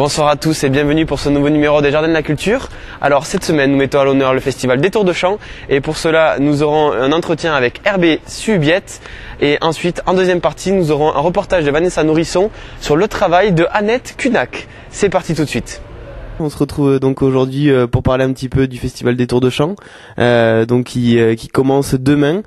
Bonsoir à tous et bienvenue pour ce nouveau numéro des Jardins de la Culture. Alors cette semaine nous mettons à l'honneur le festival des Tours de Chant et pour cela nous aurons un entretien avec Herbé Subiette et ensuite en deuxième partie nous aurons un reportage de Vanessa Nourrisson sur le travail de Annette Cunac. C'est parti tout de suite. On se retrouve donc aujourd'hui pour parler un petit peu du festival des Tours de Chant, qui commence demain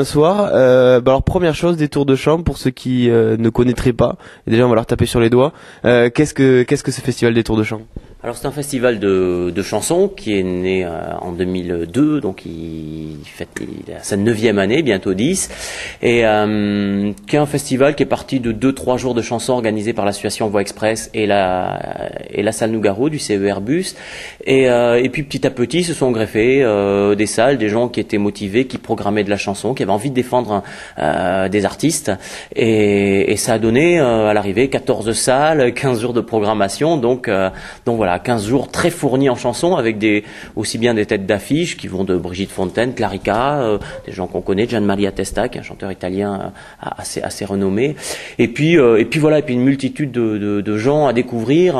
soir. Alors première chose, des Tours de Chant pour ceux qui ne connaîtraient pas. Et déjà on va leur taper sur les doigts. Qu'est-ce que ce festival des Tours de Chant? Alors c'est un festival de chansons qui est né en 2002, donc il a sa 9e année, bientôt 10, et qui est un festival qui est parti de 2-3 jours de chansons organisés par l'association Voix Express et la salle Nougaro du CER Bus, et puis petit à petit se sont greffés des salles, des gens qui étaient motivés, qui programmaient de la chanson, qui avaient envie de défendre des artistes, et ça a donné à l'arrivée 14 salles, 15 jours de programmation, donc voilà, 15 jours très fournis en chansons avec aussi bien des têtes d'affiche qui vont de Brigitte Fontaine, Clarica, des gens qu'on connaît, Gian Maria Testa qui est un chanteur italien assez renommé, et puis une multitude de gens à découvrir.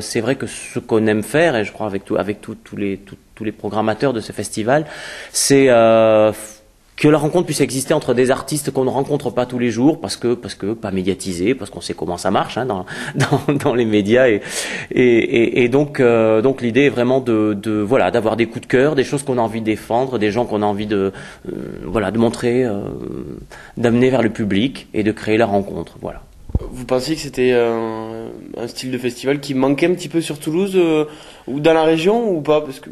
C'est vrai que ce qu'on aime faire, et je crois avec tous les programmateurs de ce festival, c'est que la rencontre puisse exister entre des artistes qu'on ne rencontre pas tous les jours parce que pas médiatisés, parce qu'on sait comment ça marche dans les médias, et donc l'idée est vraiment d'avoir des coups de cœur, des choses qu'on a envie de défendre, des gens qu'on a envie de montrer, d'amener vers le public et de créer la rencontre. Voilà. Vous pensiez que c'était un style de festival qui manquait un petit peu sur Toulouse ou dans la région ou pas? Parce que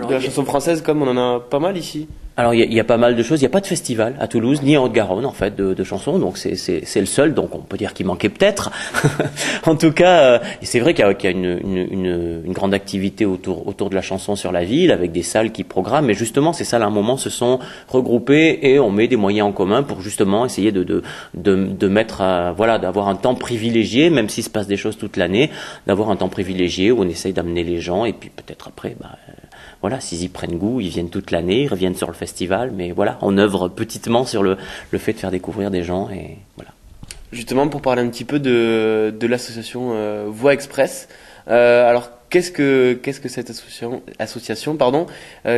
la chanson française, comme on en a pas mal ici. Alors il y a pas mal de choses. Il n'y a pas de festival à Toulouse ni en Haute-Garonne en fait de chansons, donc c'est le seul. Donc on peut dire qu'il manquait peut-être. En tout cas, c'est vrai qu'il y a une grande activité autour de la chanson sur la ville avec des salles qui programment. Mais justement, ces salles à un moment se sont regroupées et on met des moyens en commun pour justement essayer de mettre d'avoir un temps privilégié, même s'il se passe des choses toute l'année, d'avoir un temps privilégié où on essaye d'amener les gens et puis peut-être après s'ils y prennent goût, ils viennent toute l'année, ils reviennent sur le festival, mais voilà, on œuvre petitement sur le fait de faire découvrir des gens, et voilà. Justement, pour parler un petit peu de l'association Voix Express, alors qu'est-ce que cette association,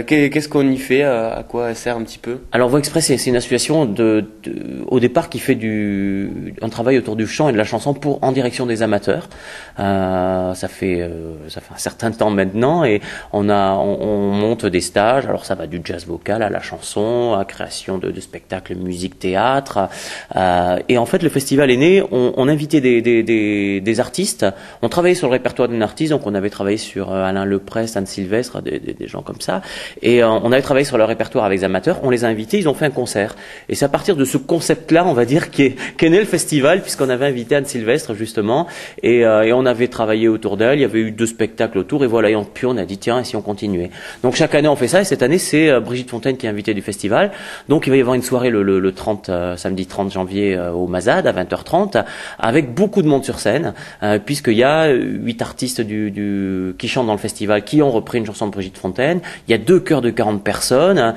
qu'est-ce qu'on y fait, à quoi elle sert un petit peu? Alors Voix Express, c'est une association au départ qui fait un travail autour du chant et de la chanson en direction des amateurs. Ça fait un certain temps maintenant, et on monte des stages. Alors ça va du jazz vocal à la chanson, à création de spectacles, musique, théâtre. Et en fait, le festival est né. On invitait des artistes. On travaillait sur le répertoire d'un artiste, donc on avait travaillé sur Alain Leprest, Anne Sylvestre, des gens comme ça, et on avait travaillé sur leur répertoire avec les amateurs. On les a invités, ils ont fait un concert, et c'est à partir de ce concept-là, on va dire, qu'est né le festival, puisqu'on avait invité Anne Sylvestre justement, et on avait travaillé autour d'elle. Il y avait eu 2 spectacles autour, et voilà, puis on a dit tiens, et si on continuait. Donc chaque année on fait ça, et cette année c'est Brigitte Fontaine qui est invitée du festival. Donc il va y avoir une soirée le samedi 30 janvier au Mazade à 20h30, avec beaucoup de monde sur scène, puisqu'il y a 8 artistes qui chantent dans le festival, qui ont repris une chanson de Brigitte Fontaine. Il y a 2 chœurs de 40 personnes,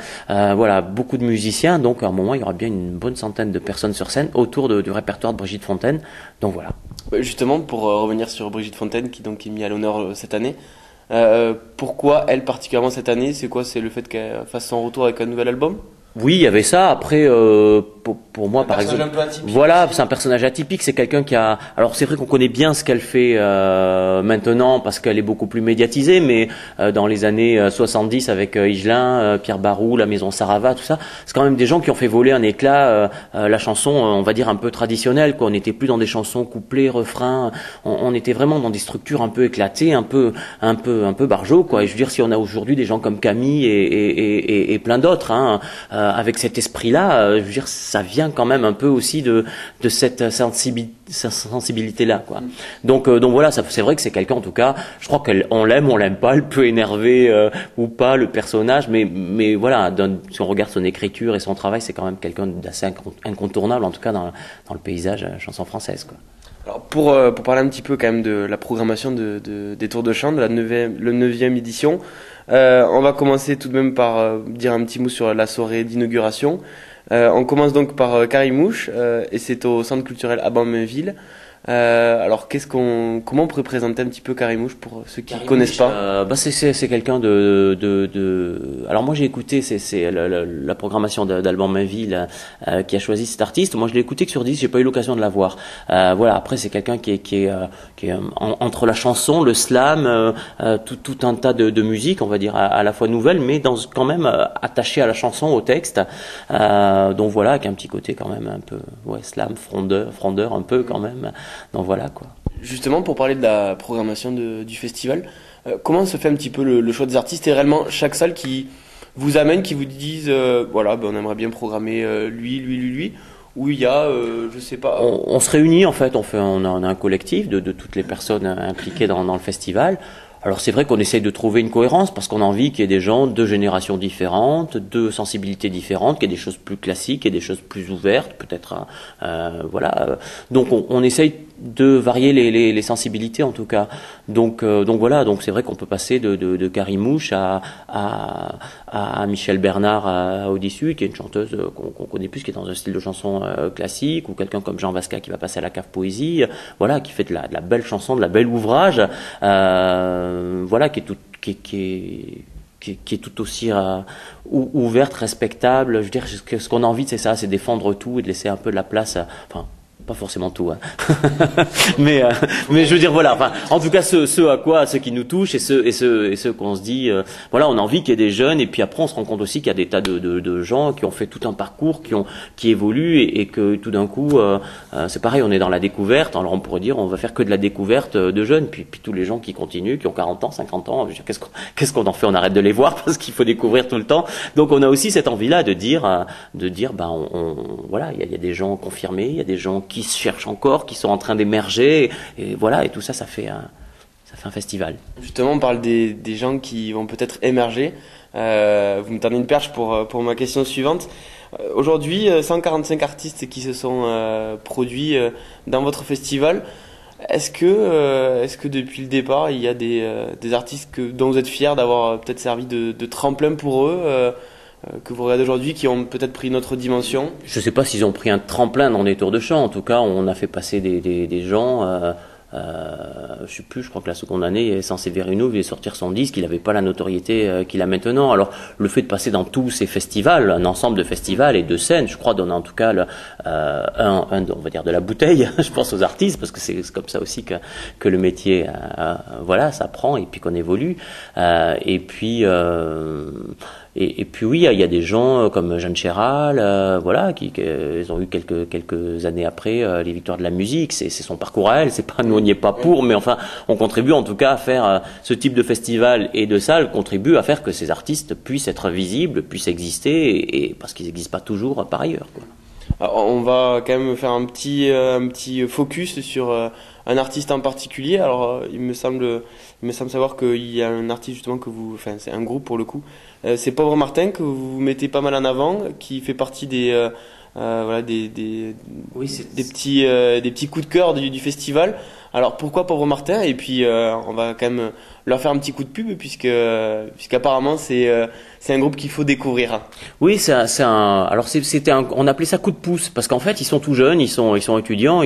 beaucoup de musiciens, donc à un moment il y aura bien une bonne centaine de personnes sur scène autour du répertoire de Brigitte Fontaine. Donc voilà. Justement, pour revenir sur Brigitte Fontaine, qui est mis à l'honneur cette année, pourquoi elle particulièrement cette année? C'est quoi? C'est le fait qu'elle fasse son retour avec un nouvel album? Oui, il y avait ça. Après, pour moi, par exemple, voilà, c'est un personnage atypique. C'est quelqu'un qui a. Alors, c'est vrai qu'on connaît bien ce qu'elle fait maintenant parce qu'elle est beaucoup plus médiatisée. Mais dans les années 70, avec Higelin, Pierre Barou, la Maison Sarava, tout ça, c'est quand même des gens qui ont fait voler un éclat la chanson, on va dire un peu traditionnelle. On n'était plus dans des chansons couplets, refrains. On était vraiment dans des structures un peu éclatées, un peu barjot, quoi. Et je veux dire, si on a aujourd'hui des gens comme Camille et plein d'autres, avec cet esprit-là, je veux dire, ça vient quand même un peu aussi de cette sensibilité-là, quoi. Donc voilà, c'est vrai que c'est quelqu'un, en tout cas, je crois qu'on l'aime, on l'aime pas, elle peut énerver ou pas le personnage, mais voilà, si on regarde son écriture et son travail, c'est quand même quelqu'un d'assez incontournable, en tout cas dans le paysage chanson française, quoi. Alors pour parler un petit peu quand même de la programmation des Tours de Chant, de la 9e édition, on va commencer tout de même par dire un petit mot sur la soirée d'inauguration. On commence donc par Carimouche, et c'est au centre culturel Abanville. Alors comment on pourrait présenter un petit peu Karimouche pour ceux qui ne connaissent pas? C'est quelqu'un Alors moi j'ai écouté c'est la programmation d'Alban Mainville qui a choisi cet artiste. Moi je l'ai écouté que sur 10, j'ai pas eu l'occasion de la voir. Voilà, après c'est quelqu'un qui est entre la chanson, le slam, tout un tas de musique, on va dire à la fois nouvelle, mais quand même attaché à la chanson, au texte. Donc voilà, avec un petit côté quand même un peu slam, frondeur un peu quand même. Donc voilà quoi. Justement, pour parler de la programmation du festival, comment se fait un petit peu le choix des artistes et réellement chaque salle qui vous amène, qui vous disent on aimerait bien programmer lui, ou il y a je sais pas. On se réunit en fait, on a un collectif de toutes les personnes impliquées dans le festival. Alors c'est vrai qu'on essaye de trouver une cohérence parce qu'on a envie qu'il y ait des gens de générations différentes, de sensibilités différentes, qu'il y ait des choses plus classiques et des choses plus ouvertes, peut-être. Donc on essaye de varier les sensibilités en tout cas. Donc c'est vrai qu'on peut passer de Karimouche à Michel Bernard au Dissu, qui est une chanteuse qu'on connaît plus, qui est dans un style de chanson classique, ou quelqu'un comme Jean Vasca qui va passer à la cave poésie, qui fait de la belle chanson, de la belle ouvrage. Qui est tout aussi ouverte, respectable. Je veux dire, ce qu'on a envie, c'est ça, c'est défendre tout et de laisser un peu de la place. Pas forcément tout, hein. mais je veux dire en tout cas ce qui nous touche et ce qu'on se dit, on a envie qu'il y ait des jeunes, et puis après on se rend compte aussi qu'il y a des tas de gens qui ont fait tout un parcours, qui évoluent, et que tout d'un coup c'est pareil, on est dans la découverte. Alors on pourrait dire on va faire que de la découverte de jeunes, puis tous les gens qui continuent, qui ont 40 ans, 50 ans, je veux dire, qu'est-ce qu'on en fait? On arrête de les voir parce qu'il faut découvrir tout le temps. Donc on a aussi cette envie là de dire il y a des gens confirmés, il y a des gens qui se cherchent encore, qui sont en train d'émerger, et tout ça fait un festival. Justement, on parle des gens qui vont peut-être émerger. Vous me tendez une perche pour ma question suivante. Aujourd'hui, 145 artistes qui se sont produits dans votre festival. Est-ce que depuis le départ, il y a des artistes dont vous êtes fiers d'avoir peut-être servi de tremplin pour eux, que vous regardez aujourd'hui, qui ont peut-être pris une autre dimension? Je ne sais pas s'ils ont pris un tremplin dans des tours de chant. En tout cas, on a fait passer des gens. Je sais plus, je crois que la seconde année, Censé Verino voulait sortir son disque, il n'avait pas la notoriété qu'il a maintenant. Alors le fait de passer dans tous ces festivals, un ensemble de festivals et de scènes, je crois donne en tout cas on va dire de la bouteille, je pense aux artistes, parce que c'est comme ça aussi que le métier ça prend, et puis qu'on évolue, et puis oui, il y a des gens comme Jeanne Chéral, qui ils ont eu quelques années après les victoires de la musique. C'est son parcours à elle. C'est pas, nous on n'y est pas pour, mais enfin on contribue en tout cas à faire ce type de festival et de salle, contribue à faire que ces artistes puissent être visibles, puissent exister, et parce qu'ils n'existent pas toujours par ailleurs, quoi. Alors, on va quand même faire un petit focus sur un artiste en particulier. Alors il me semble savoir qu'il y a un artiste justement c'est un groupe pour le coup. C'est Pauvre Martin que vous mettez pas mal en avant, qui fait partie des petits coups de cœur du festival. Alors pourquoi Pauvre Martin? Et puis on va quand même leur faire un petit coup de pub, puisqu'apparemment c'est un groupe qu'il faut découvrir. Oui, on appelait ça coup de pouce, parce qu'en fait ils sont tout jeunes, ils sont étudiants,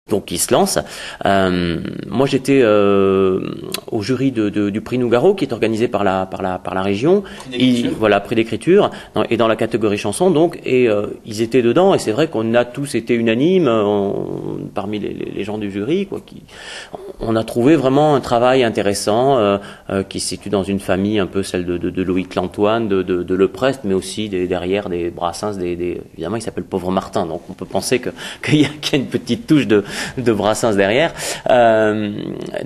donc ils se lancent. Moi j'étais au jury du prix Nougaro, qui est organisé par la région. Prix d'écriture, et dans la catégorie chanson, donc, et ils étaient dedans, et c'est vrai qu'on a tous été unanimes parmi les gens du jury, on a trouvé vraiment un travail intéressant qui se situe dans une famille un peu celle de Loïc Lantoine, de Leprest, mais aussi derrière des Brassens, évidemment il s'appelle Pauvre Martin, donc on peut penser qu'il y a une petite touche de Brassens derrière.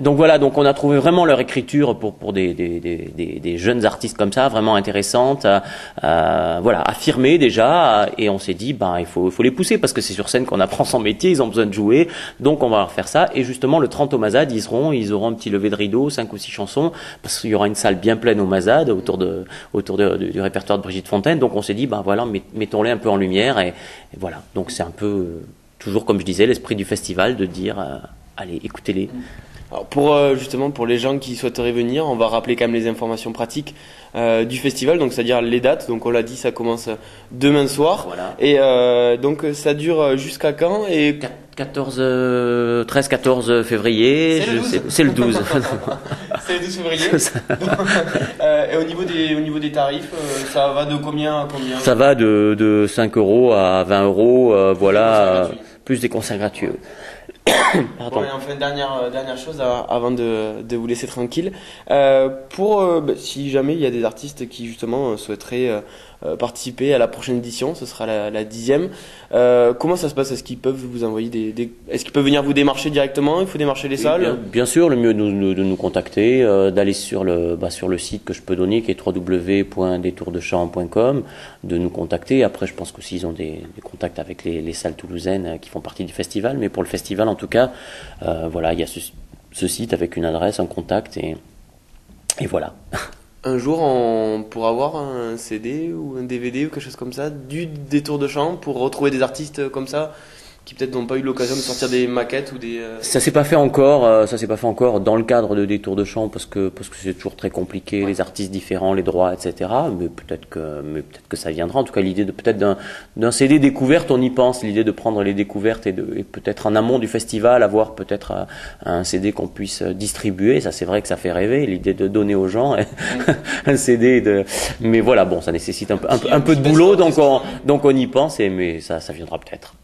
Donc on a trouvé vraiment leur écriture pour des jeunes artistes comme ça, vraiment intéressantes, affirmées déjà, et on s'est dit il faut les pousser, parce que c'est sur scène qu'on apprend son métier, ils ont besoin de jouer, donc on va leur faire ça. Et justement le 30 au Mazade, ils auront un petit lever de rideau, 5 ou 6 chansons, parce qu'il y aura une salle bien pleine au Mazade autour du répertoire de Brigitte Fontaine. Donc on s'est dit mettons-les un peu en lumière, et voilà. Donc c'est un peu toujours, comme je disais, l'esprit du festival, de dire allez, écoutez-les. Alors pour justement pour les gens qui souhaiteraient venir, on va rappeler quand même les informations pratiques du festival, donc c'est-à-dire les dates. Donc on l'a dit, ça commence demain soir. Voilà. Et donc ça dure jusqu'à quand? Et 13-14 février, c'est le 12. C'est le 12 février. Et au niveau des tarifs, ça va de combien à combien? Ça va de 5 € à 20 €, voilà, plus des concerts gratuits. Bon, et enfin, dernière chose avant de vous laisser tranquille. Si jamais il y a des artistes qui justement souhaiteraient participer à la prochaine édition, ce sera la 10e. Comment ça se passe? Est-ce qu'ils peuvent vous envoyer est-ce qu'ils peuvent venir vous démarcher directement? Il faut démarcher les salles? Bien sûr, le mieux de nous contacter, d'aller sur le site que je peux donner, qui est www.detourdechamp.com, de nous contacter. Après, je pense que s'ils ont des contacts avec les salles toulousaines qui font partie du festival, mais pour le festival en tout cas, voilà, il y a ce site avec une adresse, un contact et voilà. Un jour, on pourra avoir un CD ou un DVD ou quelque chose comme ça du Détour de Champ pour retrouver des artistes comme ça qui peut-être n'ont pas eu l'occasion de sortir des maquettes ou des... Ça s'est pas fait encore dans le cadre de Détour de Champ parce que c'est toujours très compliqué, les artistes différents, les droits, etc. Mais peut-être que ça viendra. En tout cas, l'idée peut-être d'un CD découverte, on y pense. L'idée de prendre les découvertes et peut-être en amont du festival avoir peut-être un CD qu'on puisse distribuer. Ça, c'est vrai que ça fait rêver. L'idée de donner aux gens un CD mais voilà, bon, ça nécessite un peu de boulot, donc on y pense mais ça viendra peut-être.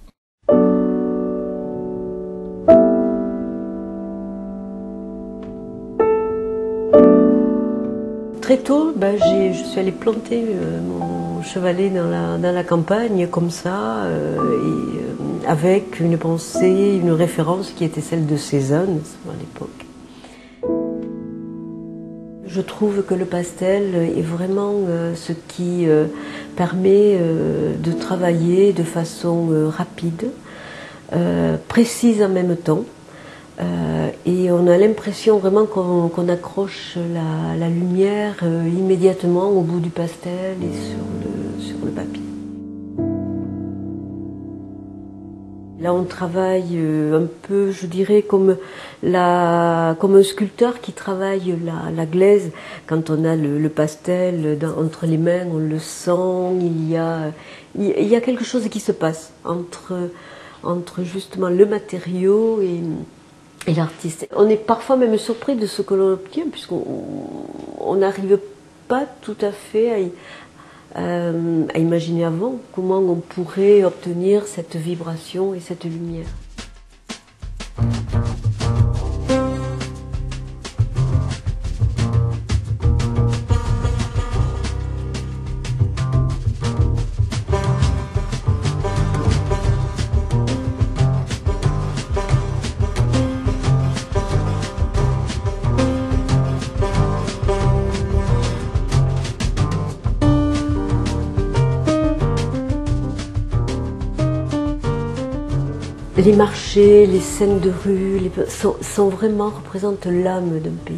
Très tôt, je suis allée planter mon chevalet dans la campagne comme ça, avec une pensée, une référence qui était celle de Cézanne à l'époque. Je trouve que le pastel est vraiment ce qui permet de travailler de façon rapide, précise en même temps. Et on a l'impression vraiment qu'on accroche la lumière immédiatement au bout du pastel et sur le papier. Là on travaille un peu, je dirais, comme un sculpteur qui travaille la glaise. Quand on a le pastel entre les mains, on le sent, il y a quelque chose qui se passe entre justement le matériau et l'artiste. On est parfois même surpris de ce que l'on obtient, puisqu'on n'arrive pas tout à fait à imaginer avant comment on pourrait obtenir cette vibration et cette lumière. Les marchés, les scènes de rue représentent l'âme d'un pays.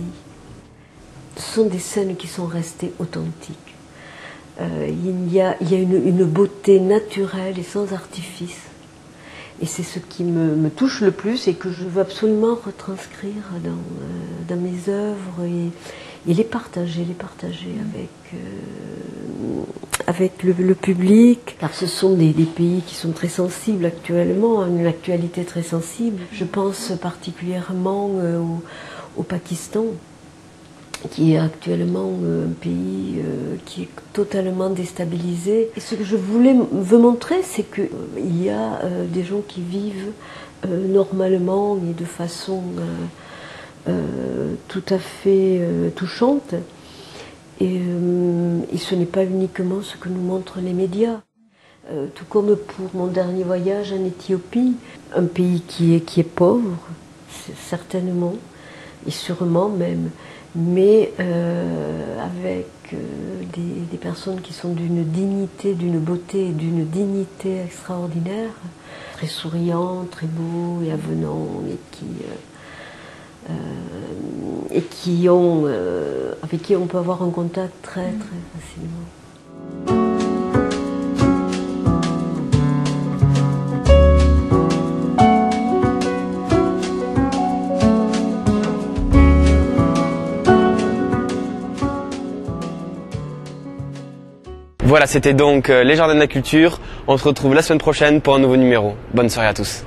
Ce sont des scènes qui sont restées authentiques. Il y a une beauté naturelle et sans artifice. Et c'est ce qui me touche le plus et que je veux absolument retranscrire dans mes œuvres et les partager avec le public, car ce sont des pays qui sont très sensibles actuellement, à une actualité très sensible. Je pense particulièrement au Pakistan, qui est actuellement un pays qui est totalement déstabilisé. Et ce que je veux montrer, c'est qu'il y a des gens qui vivent normalement et de façon tout à fait touchante. Et ce n'est pas uniquement ce que nous montrent les médias. Tout comme pour mon dernier voyage en Éthiopie, un pays qui est pauvre, certainement, et sûrement même, mais avec des personnes qui sont d'une dignité, d'une beauté et d'une dignité extraordinaire, très souriants, très beaux et avenants, avec qui on peut avoir un contact très très facilement. Voilà, c'était donc les Jardins de la Culture. On se retrouve la semaine prochaine pour un nouveau numéro. Bonne soirée à tous.